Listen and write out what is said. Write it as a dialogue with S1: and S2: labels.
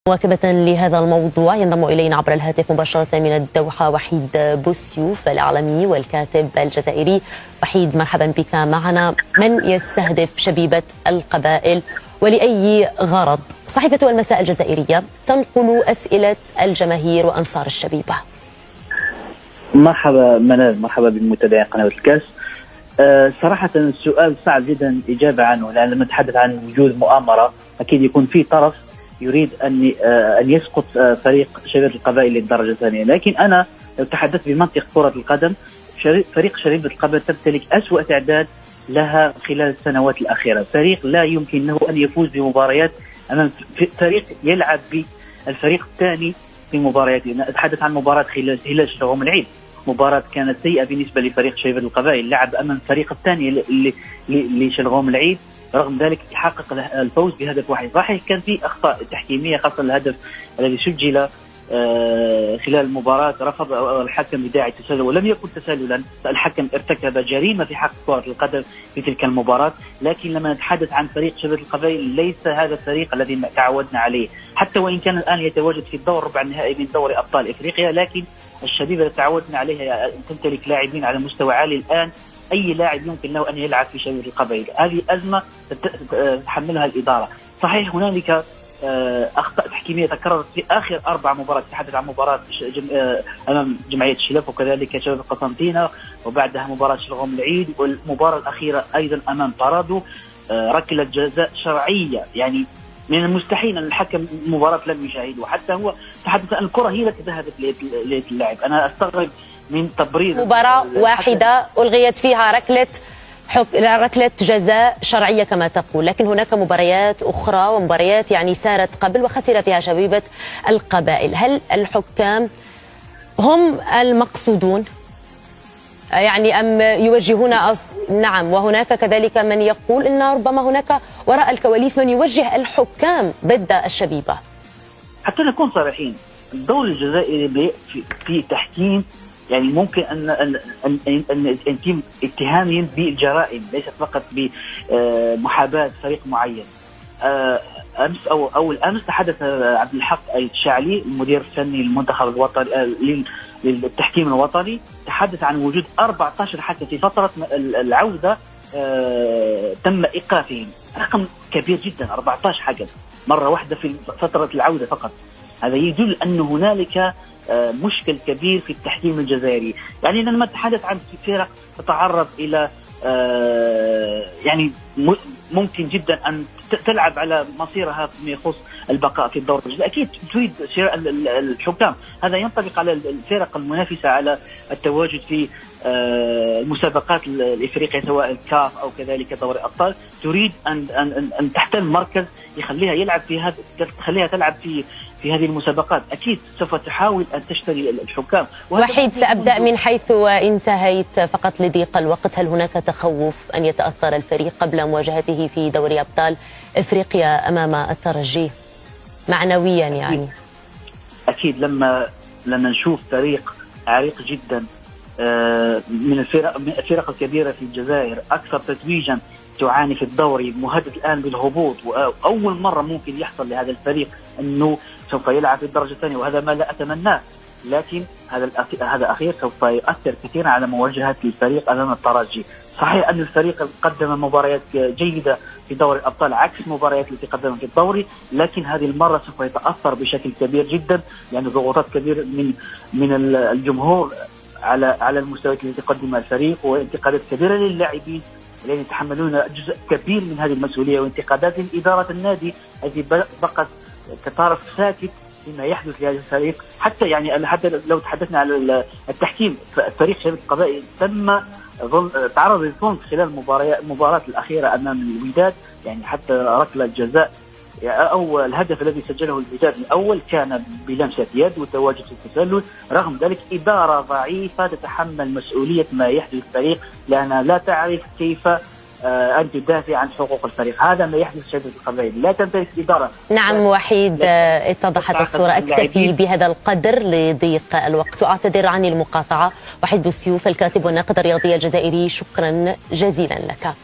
S1: مواكبة لهذا الموضوع ينضم إلينا عبر الهاتف مباشرة من الدوحة وحيد بوسيوف الإعلامي والكاتب الجزائري. وحيد، مرحبا بك معنا. من يستهدف شبيبة القبائل ولأي غرض؟ صحيفة المساء الجزائرية تنقل أسئلة الجماهير وأنصار الشبيبة.
S2: مرحبا منال، مرحبا بمتابعي قناة الكاس. صراحة السؤال صعب جدا الإجابة عنه، لأن لما نتحدث عن وجود مؤامرة أكيد يكون في طرف يريد أن يسقط فريق شبيبة القبائل للدرجة الثانية. لكن أنا لو تحدثت بمنطق كرة القدم، فريق شبيبة القبائل تمتلك أسوأ تعداد لها خلال السنوات الأخيرة. فريق لا يمكن له أن يفوز بمباريات أمام فريق يلعب بالفريق الثاني في مباريات. أتحدث عن مباراة هلال شلغوم العيد، مباراة كانت سيئة بالنسبة لفريق شبيبة القبائل، لعب أمام الفريق الثاني لشلغوم العيد، رغم ذلك حقق الفوز بهدف واحد. صحيح كان في أخطاء تحكيمية، خاصة الهدف الذي سجل خلال المباراة رفض الحكم بداعي التسلل ولم يكن تسللا، الحكم ارتكب جريمة في حق كرة القدم في تلك المباراة. لكن لما نتحدث عن فريق شبيبة القبائل ليس هذا الفريق الذي تعودنا عليه، حتى وإن كان الآن يتواجد في الدور ربع النهائي من دوري أبطال إفريقيا، لكن الشبيبة التي تعودنا عليها تمتلك لاعبين على مستوى عالي. الآن أي لاعب يمكن له أن يلعب في شبيبة القبائل. هذه أزمة تتحملها الإدارة. صحيح هنالك أخطاء تحكيمية تكررت في آخر 4 مباريات، تحدث عن مباراة أمام جمعية الشلف وكذلك شباب القسنطينة، وبعدها مباراة شلغوم العيد، والمباراة الأخيرة أيضا أمام بارادو ركلة جزاء شرعية. يعني من المستحيل أن الحكم مباراة لم يشاهده، حتى هو تحدث أن الكرة هي التي ذهبت للاعب. أنا أستغرب من تبرير
S1: مباراة واحدة ألغيت فيها ركلة جزاء شرعية كما تقول، لكن هناك مباريات أخرى ومباريات يعني سارت قبل وخسر فيها شبيبة القبائل. هل الحكام هم المقصودون يعني أم يوجهون نعم، وهناك كذلك من يقول أن ربما هناك وراء الكواليس من يوجه الحكام ضد الشبيبة.
S2: حتى نكون صريحين، الدور الجزائري في تحكيم يعني ممكن أن يتم اتهامهم بالجرائم، ليست فقط بمحاباة فريق معين. أمس أو الأمس تحدث عبد الحق الشعلي المدير الفني للمنتخب الوطني للتحكيم الوطني، تحدث عن وجود 14 حكم في فترة العودة تم إيقافهم. رقم كبير جدا، 14 حكم مرة واحدة في فترة العودة فقط. هذا يدل أن هنالك مشكل كبير في التحكيم الجزائري. يعني لما نتحدث عن فرق تتعرض إلى يعني ممكن جدا أن تلعب على مصيرها فيما يخص البقاء في الدور الجزائري، أكيد تريد شراء الحكام. هذا ينطبق على الفرق المنافسة على التواجد في المسابقات الإفريقية سواء الكاف أو كذلك دوري الأبطال، تريد أن تحتل مركز يخليها تلعب في هذه المسابقات. أكيد سوف تحاول أن تشتري الحكام.
S1: وحيد، سأبدأ من حيث انتهيت فقط لضيق الوقت. هل هناك تخوف أن يتأثر الفريق قبل مواجهته في دوري أبطال إفريقيا أمام الترجي معنويا؟ يعني
S2: أكيد لما نشوف فريق عريق جدا من الفرق الكبيرة في الجزائر، أكثر تتويجا، تعاني في الدوري، مهدد الآن بالهبوط، وأول مرة ممكن يحصل لهذا الفريق أنه سوف يلعب في الدرجة الثانية، وهذا ما لا أتمناه. لكن هذا أخير سوف يؤثر كثيرا على مواجهة الفريق أمام الترجي. صحيح أن الفريق قدم مباريات جيدة في دوري الأبطال عكس المباريات التي قدمها في الدوري، لكن هذه المرة سوف يتأثر بشكل كبير جدا، يعني ضغوطات كبيرة من الجمهور على المستويات التي قدمها الفريق، وانتقادات كبيرة للاعبين الذين يتحملون جزء كبير من هذه المسؤولية، وانتقادات لإدارة النادي التي بقت كطرف ساكت فيما يحدث لهذا الفريق. حتى لو تحدثنا على التحكيم، فريق شبيبة القبائل تعرض للظلم خلال المباراة الأخيرة أمام الوداد. يعني حتى ركلة جزاء أو الهدف الذي سجله الوداد الأول كان بلمسة يد وتواجد في التسلل. رغم ذلك إدارة ضعيفة تتحمل مسؤولية ما يحدث الفريق، لأنها لا تعرف كيف أن تدافع عن حقوق الفريق. هذا ما يحدث في شبيبة القبائل، لا تمتلك إدارة.
S1: نعم وحيد، اتضحت الصورة. أكتفي بهذا القدر لضيق الوقت وأعتذر عن المقاطعة. وحيد بوسيوف الكاتب والناقد الرياضي الجزائري، شكرا جزيلا لك.